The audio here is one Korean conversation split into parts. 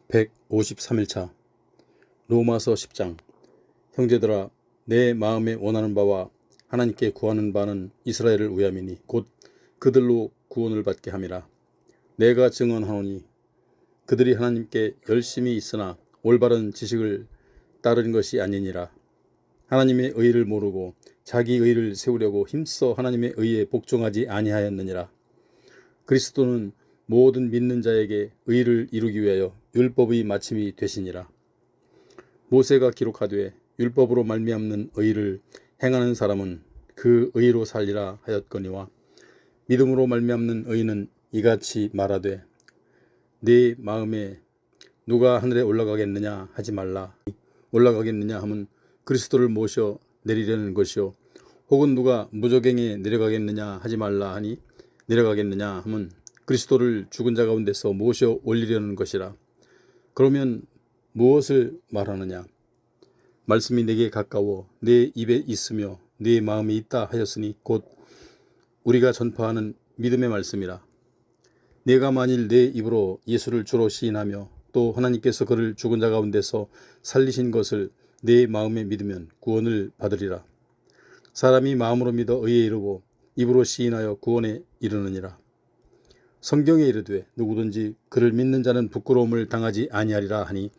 153일차 로마서 10장. 형제들아, 내 마음에 원하는 바와 하나님께 구하는 바는 이스라엘을 위함이니 곧 그들로 구원을 받게 함이라. 내가 증언하노니 그들이 하나님께 열심히 있으나 올바른 지식을 따른 것이 아니니라. 하나님의 의를 모르고 자기 의를 세우려고 힘써 하나님의 의에 복종하지 아니하였느니라. 그리스도는 모든 믿는 자에게 의를 이루기 위하여 율법의 마침이 되시니라. 모세가 기록하되 율법으로 말미암는 의를 행하는 사람은 그 의로 살리라 하였거니와 믿음으로 말미암는 의는 이같이 말하되 네 마음에 누가 하늘에 올라가겠느냐 하지 말라. 올라가겠느냐 하면 그리스도를 모셔 내리려는 것이요, 혹은 누가 무저갱에 내려가겠느냐 하지 말라 하니 내려가겠느냐 하면 그리스도를 죽은 자 가운데서 모셔 올리려는 것이라. 그러면 무엇을 말하느냐? 말씀이 내게 가까워 내 입에 있으며 내 마음에 있다 하였으니 곧 우리가 전파하는 믿음의 말씀이라. 내가 만일 내 입으로 예수를 주로 시인하며 또 하나님께서 그를 죽은 자 가운데서 살리신 것을 내 마음에 믿으면 구원을 받으리라. 사람이 마음으로 믿어 의에 이르고 입으로 시인하여 구원에 이르느니라. 성경에 이르되 누구든지 그를 믿는 자는 부끄러움을 당하지 아니하리라 하니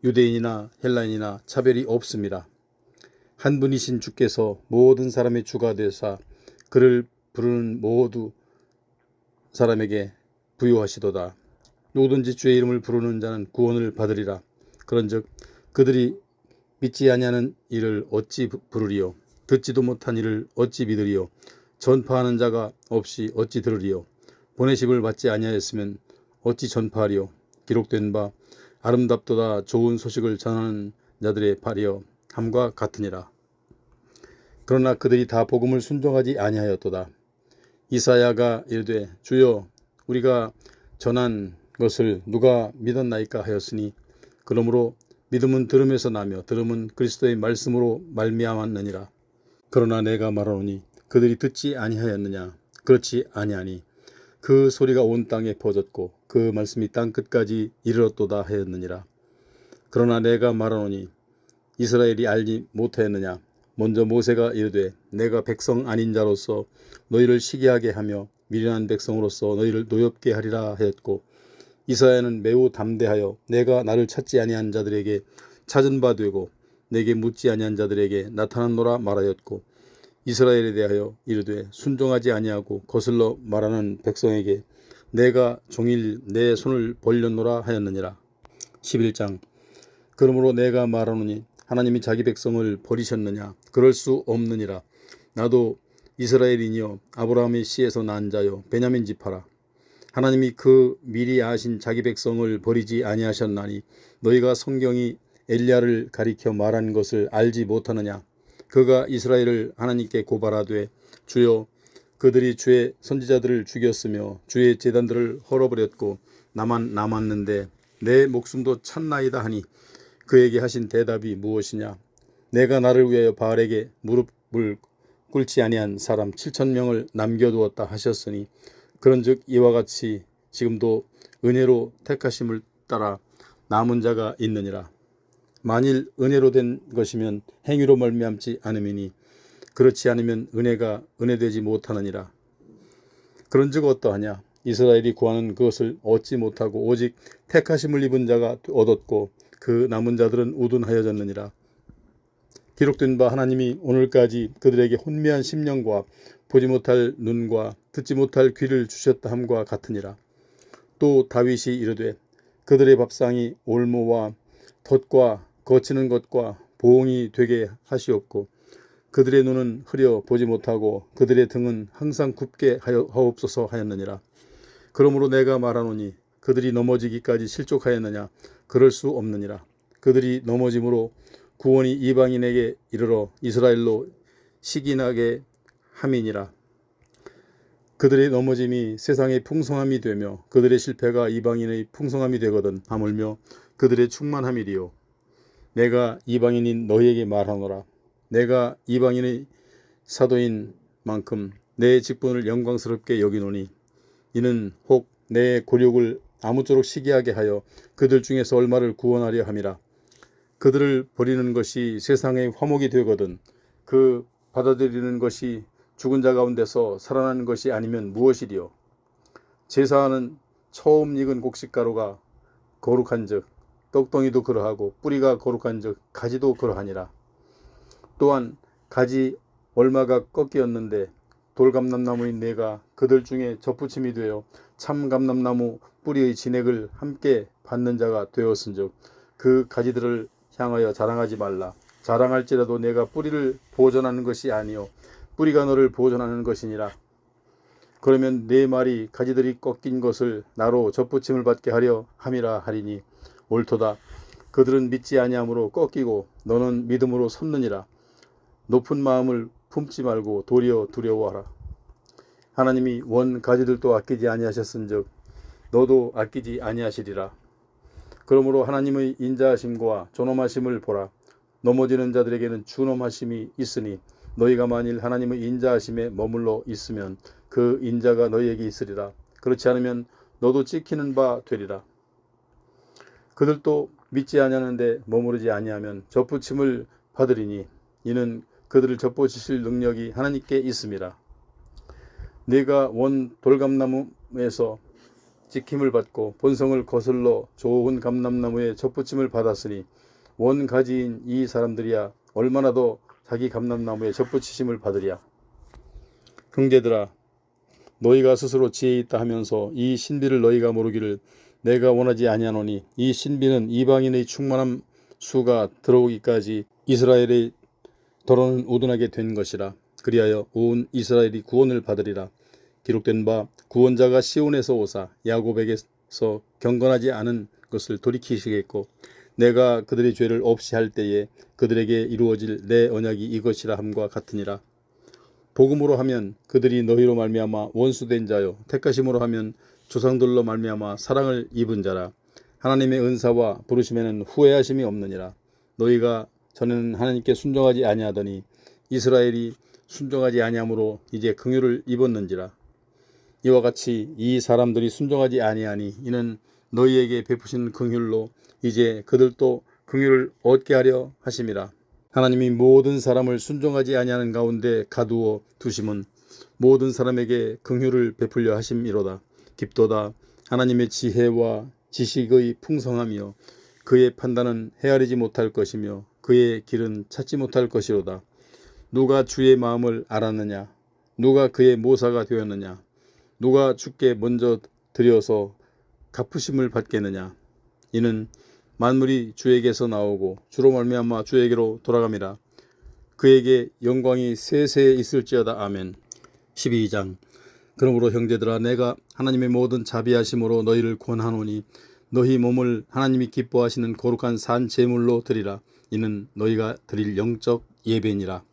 유대인이나 헬라인이나 차별이 없습니다. 한 분이신 주께서 모든 사람의 주가 되사 그를 부르는 모두 사람에게 부요하시도다. 누구든지 주의 이름을 부르는 자는 구원을 받으리라. 그런즉 그들이 믿지 아니하는 이를 어찌 부르리요? 듣지도 못한 이를 어찌 믿으리요? 전파하는 자가 없이 어찌 들으리요? 보내심을 받지 아니하였으면 어찌 전파하리요? 기록된 바 아름답도다 좋은 소식을 전하는 자들의 발이여 함과 같으니라. 그러나 그들이 다 복음을 순종하지 아니하였도다. 이사야가 이르되 주여 우리가 전한 것을 누가 믿었나이까 하였으니 그러므로 믿음은 들음에서 나며 들음은 그리스도의 말씀으로 말미암았느니라. 그러나 내가 말하노니 그들이 듣지 아니하였느냐? 그렇지 아니하니 그 소리가 온 땅에 퍼졌고 그 말씀이 땅 끝까지 이르렀도다 하였느니라. 그러나 내가 말하노니 이스라엘이 알지 못하였느냐? 먼저 모세가 이르되 내가 백성 아닌 자로서 너희를 시기하게 하며 미련한 백성으로서 너희를 노엽게 하리라 하였고, 이사야는 매우 담대하여 내가 나를 찾지 아니한 자들에게 찾은 바 되고 내게 묻지 아니한 자들에게 나타났노라 말하였고, 이스라엘에 대하여 이르되 순종하지 아니하고 거슬러 말하는 백성에게 내가 종일 내 손을 벌렸노라 하였느니라. 11장. 그러므로 내가 말하노니 하나님이 자기 백성을 버리셨느냐? 그럴 수 없느니라. 나도 이스라엘이니요 아브라함의 씨에서 난 자요 베냐민 지파라. 하나님이 그 미리 아신 자기 백성을 버리지 아니하셨나니 너희가 성경이 엘리야를 가리켜 말한 것을 알지 못하느냐? 그가 이스라엘을 하나님께 고발하되 주여 그들이 주의 선지자들을 죽였으며 주의 제단들을 헐어버렸고 나만 남았는데 내 목숨도 찼나이다 하니 그에게 하신 대답이 무엇이냐? 내가 나를 위하여 바알에게 무릎을 꿇지 아니한 사람 7,000명을 남겨두었다 하셨으니 그런즉 이와 같이 지금도 은혜로 택하심을 따라 남은 자가 있느니라. 만일 은혜로 된 것이면 행위로 말미암지 않음이니 그렇지 않으면 은혜가 은혜되지 못하느니라. 그런즉 어떠하냐? 이스라엘이 구하는 그것을 얻지 못하고 오직 택하심을 입은 자가 얻었고 그 남은 자들은 우둔하여졌느니라. 기록된 바 하나님이 오늘까지 그들에게 혼미한 심령과 보지 못할 눈과 듣지 못할 귀를 주셨다 함과 같으니라. 또 다윗이 이르되 그들의 밥상이 올무와 덫과 거치는 것과 보응이 되게 하시옵고 그들의 눈은 흐려 보지 못하고 그들의 등은 항상 굽게 하옵소서 하였느니라. 그러므로 내가 말하노니 그들이 넘어지기까지 실족하였느냐? 그럴 수 없느니라. 그들이 넘어짐으로 구원이 이방인에게 이르러 이스라엘로 시기나게 함이니라. 그들의 넘어짐이 세상의 풍성함이 되며 그들의 실패가 이방인의 풍성함이 되거든 하물며 그들의 충만함이리요. 내가 이방인인 너희에게 말하노라. 내가 이방인의 사도인 만큼 내 직분을 영광스럽게 여기노니 이는 혹 내 곤욕을 아무쪼록 시기하게 하여 그들 중에서 얼마를 구원하려 함이라. 그들을 버리는 것이 세상의 화목이 되거든 그 받아들이는 것이 죽은 자 가운데서 살아나는 것이 아니면 무엇이리요. 제사하는 처음 익은 곡식가루가 거룩한즉 떡덩이도 그러하고 뿌리가 거룩한즉 가지도 그러하니라. 또한 가지 얼마가 꺾이었는데 돌감람나무인 내가 그들 중에 접붙임이 되어 참감람나무 뿌리의 진액을 함께 받는 자가 되었은즉 그 가지들을 향하여 자랑하지 말라. 자랑할지라도 내가 뿌리를 보존하는 것이 아니요 뿌리가 너를 보존하는 것이니라. 그러면 내 말이 가지들이 꺾인 것을 나로 접붙임을 받게 하려 함이라 하리니 옳도다. 그들은 믿지 아니함으로 꺾이고 너는 믿음으로 섰느니라. 높은 마음을 품지 말고 도리어 두려워하라. 하나님이 원 가지들도 아끼지 아니하셨은즉 너도 아끼지 아니하시리라. 그러므로 하나님의 인자하심과 존엄하심을 보라. 넘어지는 자들에게는 준엄하심이 있으니 너희가 만일 하나님의 인자하심에 머물러 있으면 그 인자가 너희에게 있으리라. 그렇지 않으면 너도 찍히는 바 되리라. 그들도 믿지 아니하는데 머무르지 아니하면 접붙임을 받으리니 이는 그들을 접붙이실 능력이 하나님께 있음이라. 네가 원 돌감나무에서 찍힘을 받고 본성을 거슬러 좋은 감람나무에 접붙임을 받았으니 원 가지인 이 사람들이야 얼마나 더 자기 감람나무에 접붙이심을 받으랴. 형제들아, 너희가 스스로 지혜 있다 하면서 이 신비를 너희가 모르기를 내가 원하지 아니하노니 이 신비는 이방인의 충만한 수가 들어오기까지 이스라엘의 더러는 우둔하게 된 것이라. 그리하여 온 이스라엘이 구원을 받으리라. 기록된 바 구원자가 시온에서 오사 야곱에게서 경건하지 않은 것을 돌이키시겠고 내가 그들의 죄를 없이 할 때에 그들에게 이루어질 내 언약이 이것이라 함과 같으니라. 복음으로 하면 그들이 너희로 말미암아 원수된 자요 택하심으로 하면 조상들로 말미암아 사랑을 입은 자라. 하나님의 은사와 부르심에는 후회하심이 없느니라. 너희가 전에는 하나님께 순종하지 아니하더니 이스라엘이 순종하지 아니하므로 이제 긍휼을 입었는지라. 이와 같이 이 사람들이 순종하지 아니하니 이는 너희에게 베푸신 긍휼로 이제 그들도 긍휼을 얻게 하려 하심이라. 하나님이 모든 사람을 순종하지 아니하는 가운데 가두어 두심은 모든 사람에게 긍휼을 베풀려 하심이로다. 깊도다. 하나님의 지혜와 지식의 풍성하며 그의 판단은 헤아리지 못할 것이며 그의 길은 찾지 못할 것이로다. 누가 주의 마음을 알았느냐? 누가 그의 모사가 되었느냐? 누가 주께 먼저 드려서 갚으심을 받겠느냐? 이는 만물이 주에게서 나오고 주로 말미암아 주에게로 돌아감이라. 그에게 영광이 세세에 있을지어다. 아멘. 12장. 그러므로 형제들아, 내가 하나님의 모든 자비하심으로 너희를 권하노니 너희 몸을 하나님이 기뻐하시는 거룩한 산 제물로 드리라. 이는 너희가 드릴 영적 예배니라.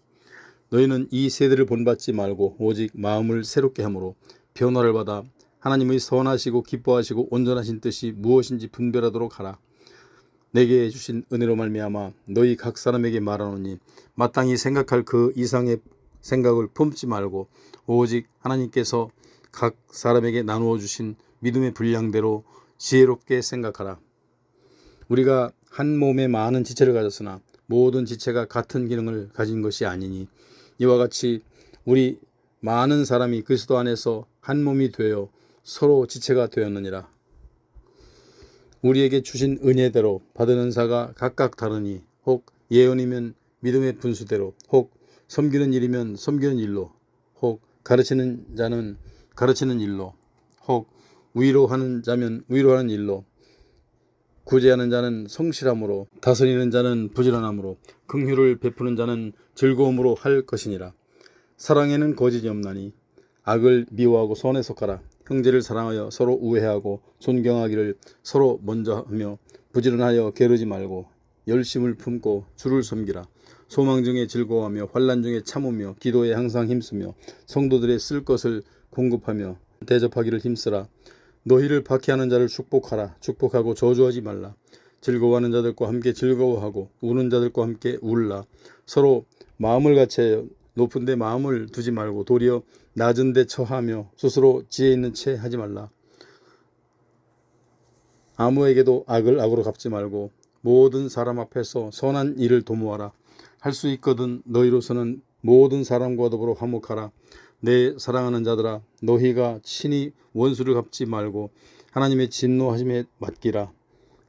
너희는 이 세대를 본받지 말고 오직 마음을 새롭게 함으로 변화를 받아 하나님의 선하시고 기뻐하시고 온전하신 뜻이 무엇인지 분별하도록 하라. 내게 주신 은혜로 말미암아 너희 각 사람에게 말하노니 마땅히 생각할 그 이상의 생각을 품지 말고 오직 하나님께서 각 사람에게 나누어 주신 믿음의 분량대로 지혜롭게 생각하라. 우리가 한 몸에 많은 지체를 가졌으나 모든 지체가 같은 기능을 가진 것이 아니니 이와 같이 우리 많은 사람이 그리스도 안에서 한 몸이 되어 서로 지체가 되었느니라. 우리에게 주신 은혜대로 받은 은사가 각각 다르니 혹 예언이면 믿음의 분수대로, 혹 섬기는 일이면 섬기는 일로, 혹 가르치는 자는 가르치는 일로, 혹 위로하는 자면 위로하는 일로, 구제하는 자는 성실함으로, 다스리는 자는 부지런함으로, 긍휼을 베푸는 자는 즐거움으로 할 것이니라. 사랑에는 거짓이 없나니 악을 미워하고 선에 속하라. 형제를 사랑하여 서로 우애하고 존경하기를 서로 먼저 하며 부지런하여 게으르지 말고 열심을 품고 주를 섬기라. 소망 중에 즐거워하며 환난 중에 참으며 기도에 항상 힘쓰며 성도들의 쓸 것을 공급하며 대접하기를 힘쓰라. 너희를 박해하는 자를 축복하라. 축복하고 저주하지 말라. 즐거워하는 자들과 함께 즐거워하고 우는 자들과 함께 울라. 서로 마음을 같이 높은 데 마음을 두지 말고 도리어 낮은 데 처하며 스스로 지혜 있는 채 하지 말라. 아무에게도 악을 악으로 갚지 말고 모든 사람 앞에서 선한 일을 도모하라. 할 수 있거든 너희로서는 모든 사람과 더불어 화목하라. 내 사랑하는 자들아, 너희가 친히 원수를 갚지 말고 하나님의 진노하심에 맡기라.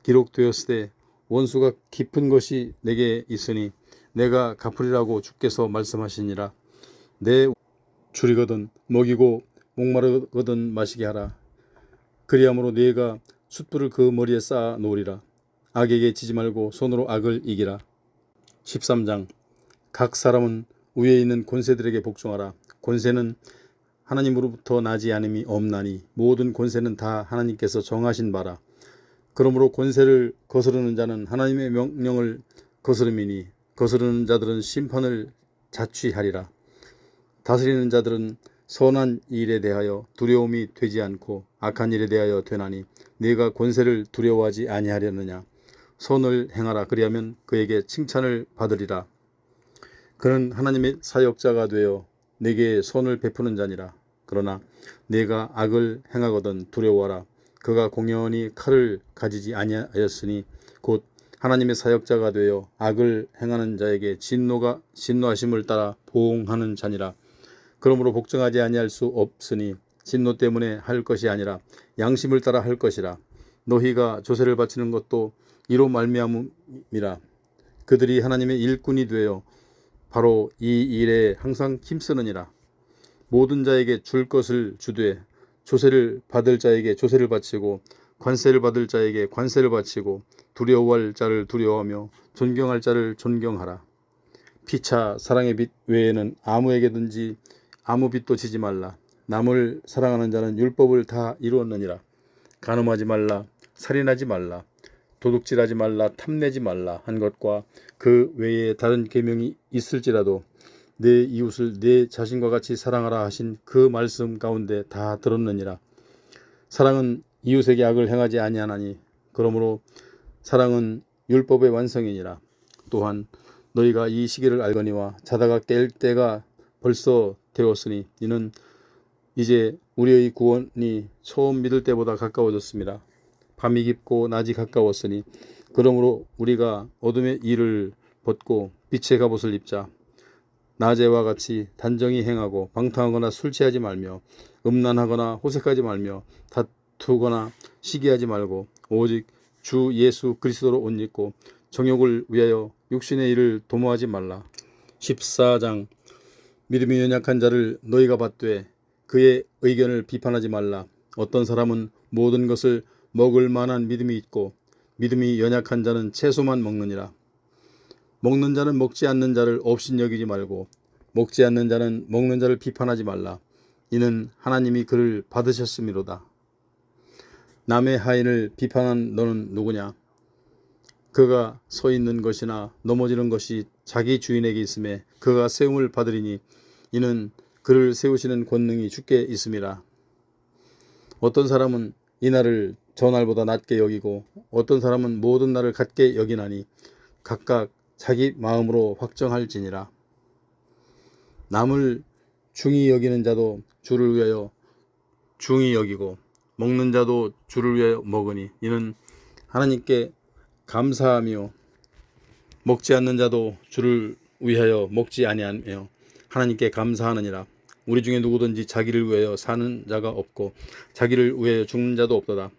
기록되었으되 원수가 깊은 것이 내게 있으니 내가 갚으리라고 주께서 말씀하시니라. 내 줄이거든 먹이고 목마르거든 마시게 하라. 그리함으로 네가 숯불을 그 머리에 쌓아 놓으리라. 악에게 지지 말고 손으로 악을 이기라. 13장. 각 사람은 위에 있는 권세들에게 복종하라. 권세는 하나님으로부터 나지 않음이 없나니 모든 권세는 다 하나님께서 정하신 바라. 그러므로 권세를 거스르는 자는 하나님의 명령을 거스름이니 거스르는 자들은 심판을 자취하리라. 다스리는 자들은 선한 일에 대하여 두려움이 되지 않고 악한 일에 대하여 되나니 네가 권세를 두려워하지 아니하려느냐. 선을 행하라. 그리하면 그에게 칭찬을 받으리라. 그는 하나님의 사역자가 되어 내게 선을 베푸는 자니라. 그러나 네가 악을 행하거든 두려워하라. 그가 공연히 칼을 가지지 아니하였으니 곧 하나님의 사역자가 되어 악을 행하는 자에게 진노하심을 따라 보응하는 자니라. 그러므로 복종하지 아니할 수 없으니 진노 때문에 할 것이 아니라 양심을 따라 할 것이라. 너희가 조세를 바치는 것도 이로 말미암음이라. 그들이 하나님의 일꾼이 되어 바로 이 일에 항상 힘쓰느니라. 모든 자에게 줄 것을 주되 조세를 받을 자에게 조세를 바치고 관세를 받을 자에게 관세를 바치고 두려워할 자를 두려워하며 존경할 자를 존경하라. 피차 사랑의 빛 외에는 아무에게든지 아무 빚도 지지 말라. 남을 사랑하는 자는 율법을 다 이루었느니라. 간음하지 말라, 살인하지 말라, 도둑질하지 말라, 탐내지 말라 한 것과 그 외에 다른 계명이 있을지라도 내 이웃을 내 자신과 같이 사랑하라 하신 그 말씀 가운데 다 들었느니라. 사랑은 이웃에게 악을 행하지 아니하나니 그러므로 사랑은 율법의 완성이니라. 또한 너희가 이 시기를 알거니와 자다가 깰 때가 벌써 되었으니 이는 이제 우리의 구원이 처음 믿을 때보다 가까워졌습니다. 밤이 깊고 낮이 가까웠으니 그러므로 우리가 어둠의 일을 벗고 빛의 갑옷을 입자. 낮에와 같이 단정히 행하고 방탕하거나 술 취하지 말며 음란하거나 호색하지 말며 다투거나 시기하지 말고 오직 주 예수 그리스도로 옷 입고 정욕을 위하여 육신의 일을 도모하지 말라. 14장. 믿음이 연약한 자를 너희가 받되 그의 의견을 비판하지 말라. 어떤 사람은 모든 것을 먹을 만한 믿음이 있고 믿음이 연약한 자는 채소만 먹느니라. 먹는 자는 먹지 않는 자를 업신여기지 말고 먹지 않는 자는 먹는 자를 비판하지 말라. 이는 하나님이 그를 받으셨음이로다. 남의 하인을 비판한 너는 누구냐? 그가 서 있는 것이나 넘어지는 것이 자기 주인에게 있음에 그가 세움을 받으리니 이는 그를 세우시는 권능이 주께 있음이라. 어떤 사람은 이 날을 저 날보다 낮게 여기고 어떤 사람은 모든 날을 같게 여기나니 각각 자기 마음으로 확정할지니라. 남을 중히 여기는 자도 주를 위하여 중히 여기고 먹는 자도 주를 위하여 먹으니 이는 하나님께 감사하며 먹지 않는 자도 주를 위하여 먹지 아니하며 하나님께 감사하느니라. 우리 중에 누구든지 자기를 위하여 사는 자가 없고 자기를 위하여 죽는 자도 없도다.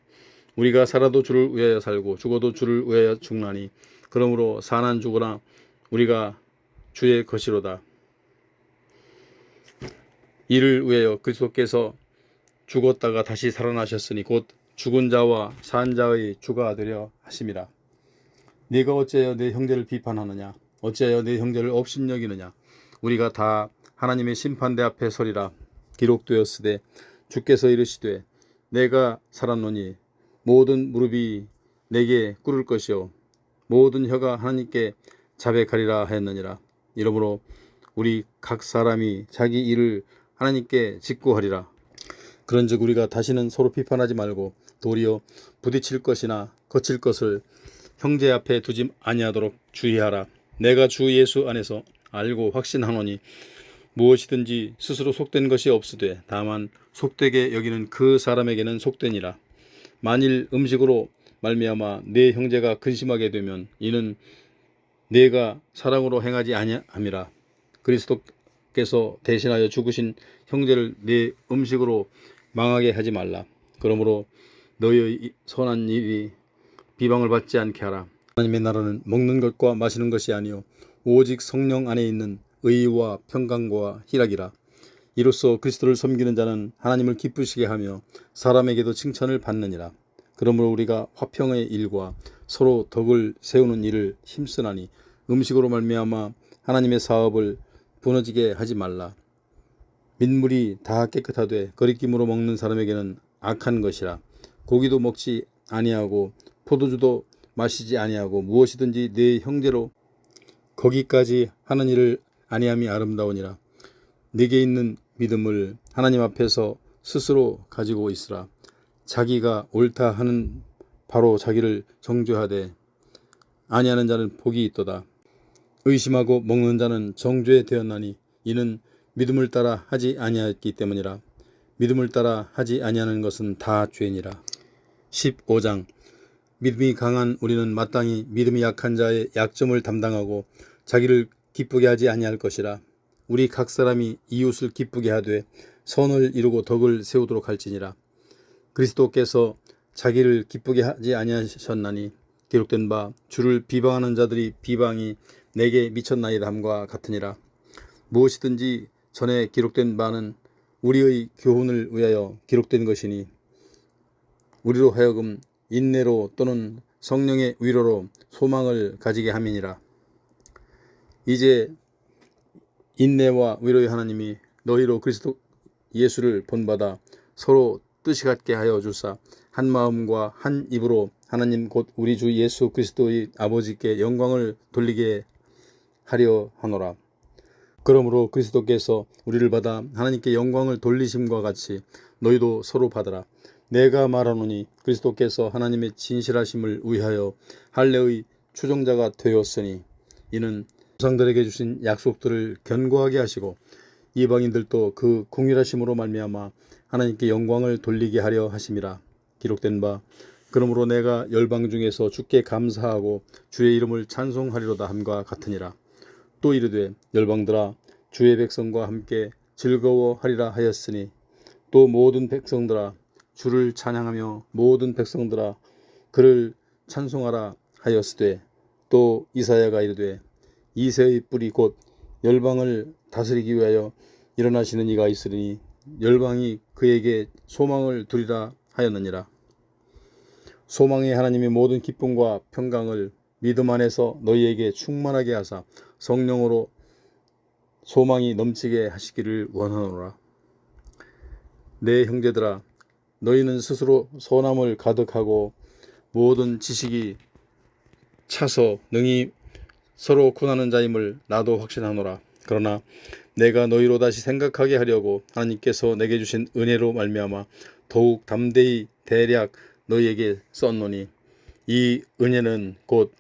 우리가 살아도 주를 위하여 살고 죽어도 주를 위하여 죽나니 그러므로 사나 죽으나 우리가 주의 것이로다. 이를 위하여 그리스도께서 죽었다가 다시 살아나셨으니 곧 죽은 자와 산 자의 주가 되려 하심이라. 네가 어찌하여 내 형제를 비판하느냐? 어찌하여 내 형제를 업신여기느냐? 우리가 다 하나님의 심판대 앞에 서리라. 기록되었으되 주께서 이르시되 내가 살았노니 모든 무릎이 내게 꿇을 것이요 모든 혀가 하나님께 자백하리라 하였느니라. 이러므로 우리 각 사람이 자기 일을 하나님께 직구하리라. 그런즉 우리가 다시는 서로 비판하지 말고 도리어 부딪힐 것이나 거칠 것을 형제 앞에 두지 아니하도록 주의하라. 내가 주 예수 안에서 알고 확신하노니 무엇이든지 스스로 속된 것이 없으되 다만 속되게 여기는 그 사람에게는 속되니라. 만일 음식으로 말미암아 내 형제가 근심하게 되면 이는 내가 사랑으로 행하지 아니함이라. 그리스도께서 대신하여 죽으신 형제를 내 음식으로 망하게 하지 말라. 그러므로 너희의 선한 일이 비방을 받지 않게 하라. 하나님의 나라는 먹는 것과 마시는 것이 아니요 오직 성령 안에 있는 의와 평강과 희락이라. 이로써 그리스도를 섬기는 자는 하나님을 기쁘시게 하며 사람에게도 칭찬을 받느니라. 그러므로 우리가 화평의 일과 서로 덕을 세우는 일을 힘쓰나니 음식으로 말미암아 하나님의 사업을 부너지게 하지 말라. 민물이 다 깨끗하되 거리낌으로 먹는 사람에게는 악한 것이라. 고기도 먹지 아니하고 포도주도 마시지 아니하고 무엇이든지 내 형제로 거기까지 하는 일을 아니함이 아름다우니라. 네게 있는 믿음을 하나님 앞에서 스스로 가지고 있으라. 자기가 옳다 하는 바로 자기를 정죄하되 아니하는 자는 복이 있도다. 의심하고 먹는 자는 정죄 되었나니 이는 믿음을 따라 하지 아니하였기 때문이라. 믿음을 따라 하지 아니하는 것은 다 죄니라. 15장. 믿음이 강한 우리는 마땅히 믿음이 약한 자의 약점을 담당하고 자기를 기쁘게 하지 아니할 것이라. 우리 각 사람이 이웃을 기쁘게 하되 선을 이루고 덕을 세우도록 할지니라. 그리스도께서 자기를 기쁘게 하지 아니하셨나니 기록된 바 주를 비방하는 자들이 비방이 내게 미쳤나이다 함과 같으니라. 무엇이든지 전에 기록된 바는 우리의 교훈을 위하여 기록된 것이니 우리로 하여금 인내로 또는 성령의 위로로 소망을 가지게 함이니라. 이제 인내와 위로의 하나님이 너희로 그리스도 예수를 본받아 서로 뜻이 같게 하여 주사 한 마음과 한 입으로 하나님 곧 우리 주 예수 그리스도의 아버지께 영광을 돌리게 하려 하노라. 그러므로 그리스도께서 우리를 받아 하나님께 영광을 돌리심과 같이 너희도 서로 받으라. 내가 말하노니 그리스도께서 하나님의 진실하심을 위하여 할례의 추종자가 되었으니 이는 조상들에게 주신 약속들을 견고하게 하시고 이방인들도 그 공일하심으로 말미암아 하나님께 영광을 돌리게 하려 하심이라. 기록된 바 그러므로 내가 열방 중에서 주께 감사하고 주의 이름을 찬송하리로다 함과 같으니라. 또 이르되 열방들아 주의 백성과 함께 즐거워하리라 하였으니 또 모든 백성들아 주를 찬양하며 모든 백성들아 그를 찬송하라 하였으되 또 이사야가 이르되 이새의 뿌리 곧 열방을 다스리기 위하여 일어나시는 이가 있으리니 열방이 그에게 소망을 두리라 하였느니라. 소망의 하나님의 모든 기쁨과 평강을 믿음 안에서 너희에게 충만하게 하사 성령으로 소망이 넘치게 하시기를 원하노라. 내 형제들아 너희는 스스로 선함을 가득하고 모든 지식이 차서 능히 서로 구하는 자임을 나도 확신하노라. 그러나 내가 너희로 다시 생각하게 하려고 하나님께서 내게 주신 은혜로 말미암아 더욱 담대히 대략 너희에게 썼노니 이 은혜는 곧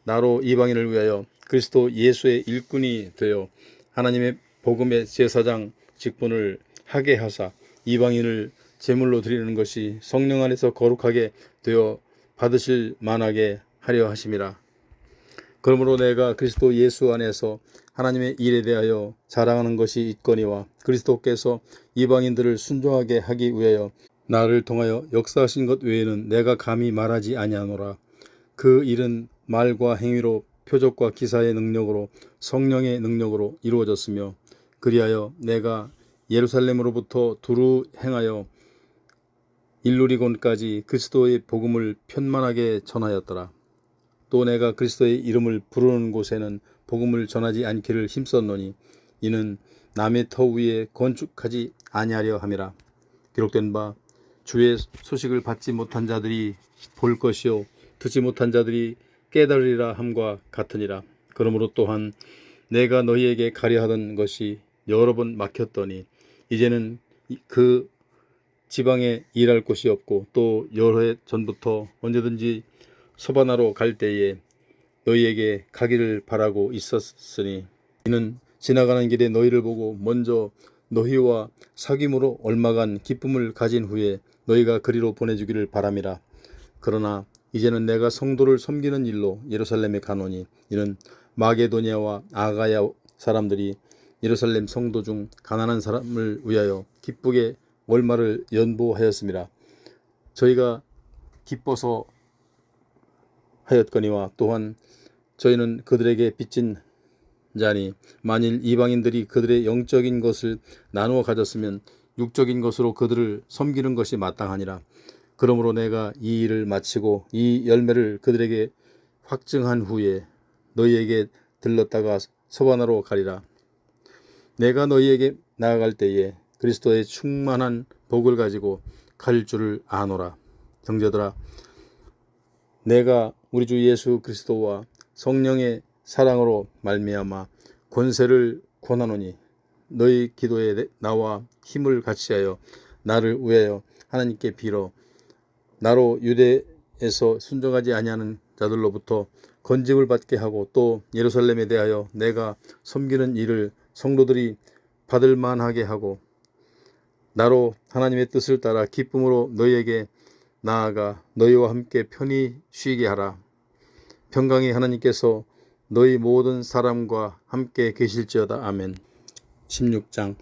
나로 이방인을 위하여 그리스도 예수의 일꾼이 되어 하나님의 복음의 제사장 직분을 하게 하사 이방인을 제물로 드리는 것이 성령 안에서 거룩하게 되어 받으실 만하게 하려 하심이라. 그러므로 내가 그리스도 예수 안에서 하나님의 일에 대하여 자랑하는 것이 있거니와 그리스도께서 이방인들을 순종하게 하기 위하여 나를 통하여 역사하신 것 외에는 내가 감히 말하지 아니하노라. 그 일은 말과 행위로 표적과 기사의 능력으로 성령의 능력으로 이루어졌으며 그리하여 내가 예루살렘으로부터 두루 행하여 일루리곤까지 그리스도의 복음을 편만하게 전하였더라. 또 내가 그리스도의 이름을 부르는 곳에는 복음을 전하지 않기를 힘썼노니 이는 남의 터 위에 건축하지 아니하려 함이라. 기록된 바 주의 소식을 받지 못한 자들이 볼 것이요 듣지 못한 자들이 깨달으리라 함과 같으니라. 그러므로 또한 내가 너희에게 가려하던 것이 여러 번 막혔더니 이제는 그 지방에 일할 곳이 없고 또 여러 해 전부터 언제든지 서바나로 갈 때에 너희에게 가기를 바라고 있었으니 이는 지나가는 길에 너희를 보고 먼저 너희와 사귐으로 얼마간 기쁨을 가진 후에 너희가 그리로 보내주기를 바람이라. 그러나 이제는 내가 성도를 섬기는 일로 예루살렘에 가노니 이는 마게도니아와 아가야 사람들이 예루살렘 성도 중 가난한 사람을 위하여 기쁘게 월말을 연보하였습니다. 저희가 기뻐서 하였거니와 또한 저희는 그들에게 빚진 자니 만일 이방인들이 그들의 영적인 것을 나누어 가졌으면 육적인 것으로 그들을 섬기는 것이 마땅하니라. 그러므로 내가 이 일을 마치고 이 열매를 그들에게 확증한 후에 너희에게 들렀다가 서바나로 가리라. 내가 너희에게 나아갈 때에 그리스도의 충만한 복을 가지고 갈 줄을 아노라. 형제들아, 내가 우리 주 예수 그리스도와 성령의 사랑으로 말미암아 권세를 권하노니 너희 기도에 나와 힘을 같이하여 나를 위하여 하나님께 빌어 나로 유대에서 순종하지 아니하는 자들로부터 건짐을 받게 하고 또 예루살렘에 대하여 내가 섬기는 일을 성도들이 받을 만하게 하고 나로 하나님의 뜻을 따라 기쁨으로 너희에게 나아가 너희와 함께 편히 쉬게 하라. 평강의 하나님께서 너희 모든 사람과 함께 계실지어다. 아멘. 16장.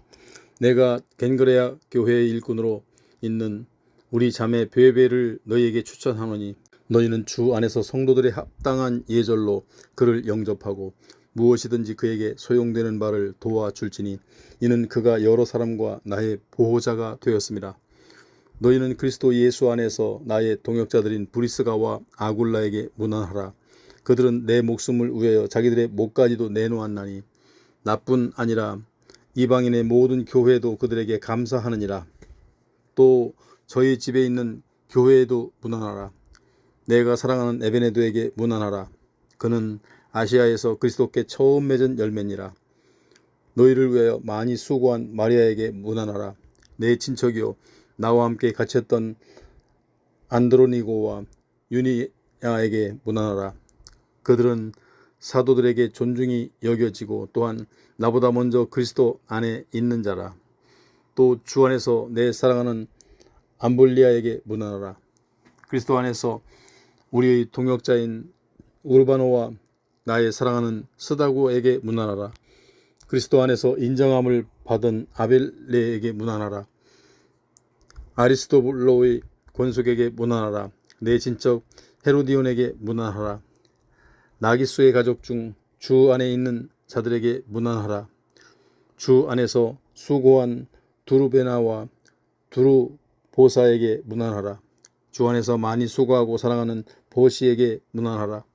내가 겐그레아 교회의 일꾼으로 있는 우리 자매 베베를 너희에게 추천하노니 너희는 주 안에서 성도들의 합당한 예절로 그를 영접하고 무엇이든지 그에게 소용되는 바를 도와줄지니 이는 그가 여러 사람과 나의 보호자가 되었습니다. 너희는 그리스도 예수 안에서 나의 동역자들인 브리스가와 아굴라에게 문안하라. 그들은 내 목숨을 위하여 자기들의 목까지도 내놓았나니 나뿐 아니라 이방인의 모든 교회도 그들에게 감사하느니라. 또 저희 집에 있는 교회에도 문안하라. 내가 사랑하는 에베네도에게 문안하라. 그는 아시아에서 그리스도께 처음 맺은 열매니라. 너희를 위하여 많이 수고한 마리아에게 문안하라. 내 친척이요 나와 함께 갇혔던 안드로니고와 유니야에게 문안하라. 그들은 사도들에게 존중이 여겨지고 또한 나보다 먼저 그리스도 안에 있는 자라. 또 주 안에서 내 사랑하는 암볼리아에게 문안하라. 그리스도 안에서 우리의 동역자인 우르바노와 나의 사랑하는 스다고에게 문안하라. 그리스도 안에서 인정함을 받은 아벨레에게 문안하라. 아리스토블로의 권속에게 문안하라. 내 친척 헤로디온에게 문안하라. 나기수의 가족 중 주 안에 있는 자들에게 문안하라. 주 안에서 수고한 두루베나와 두루보사에게 문안하라. 주 안에서 많이 수고하고 사랑하는 보시에게 문안하라.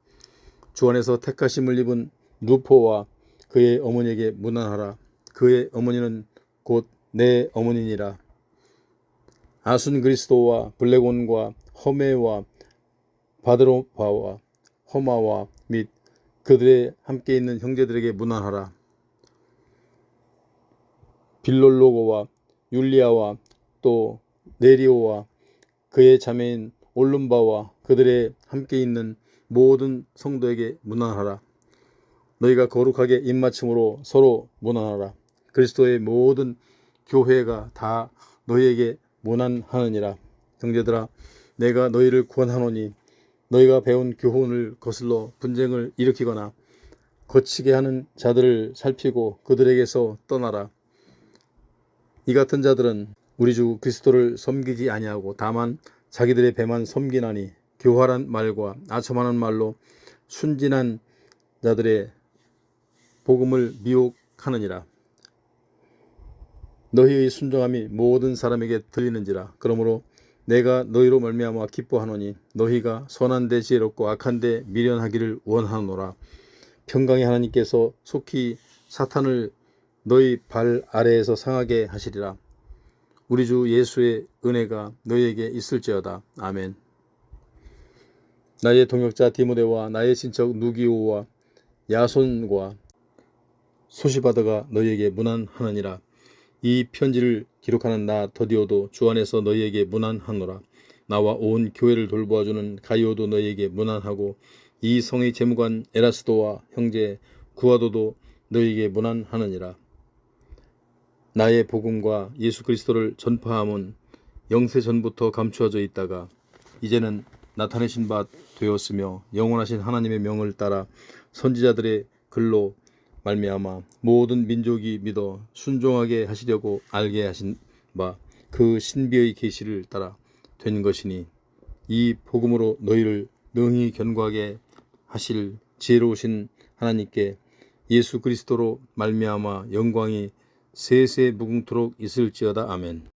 주 안에서 택하심을 입은 누포와 그의 어머니에게 문안하라. 그의 어머니는 곧 내 어머니니라. 아순그리스도와 블레곤과 허메와 바드로바와 허마와 및 그들의 함께 있는 형제들에게 문안하라. 빌롤로고와 율리아와 또 네리오와 그의 자매인 올lum바와 그들의 함께 있는 모든 성도에게 문안하라. 너희가 거룩하게 입맞춤으로 서로 문안하라. 그리스도의 모든 교회가 다 너희에게 문안하느니라. 형제들아, 내가 너희를 구원하노니 너희가 배운 교훈을 거슬러 분쟁을 일으키거나 거치게 하는 자들을 살피고 그들에게서 떠나라. 이 같은 자들은 우리 주 그리스도를 섬기지 아니하고 다만 자기들의 배만 섬기나니 교활한 말과 아첨하는 말로 순진한 자들의 복음을 미혹하느니라. 너희의 순종함이 모든 사람에게 들리는지라. 그러므로 내가 너희로 말미암아 기뻐하노니 너희가 선한데 지혜롭고 악한데 미련하기를 원하노라. 평강의 하나님께서 속히 사탄을 너희 발 아래에서 상하게 하시리라. 우리 주 예수의 은혜가 너희에게 있을지어다. 아멘. 나의 동역자 디모데와 나의 친척 누기오와 야손과 소시바드가 너희에게 문안하느니라. 이 편지를 기록하는 나 더디오도 주 안에서 너희에게 문안하노라. 나와 온 교회를 돌보아주는 가이오도 너희에게 문안하고 이 성의 재무관 에라스도와 형제 구아도도 너희에게 문안하느니라. 나의 복음과 예수 그리스도를 전파함은 영세 전부터 감추어져 있다가 이제는 나타내신 바 되었으며 영원하신 하나님의 명을 따라 선지자들의 글로 말미암아 모든 민족이 믿어 순종하게 하시려고 알게 하신 바 그 신비의 계시를 따라 된 것이니 이 복음으로 너희를 능히 견고하게 하실 지혜로우신 하나님께 예수 그리스도로 말미암아 영광이 세세 무궁토록 있을지어다. 아멘.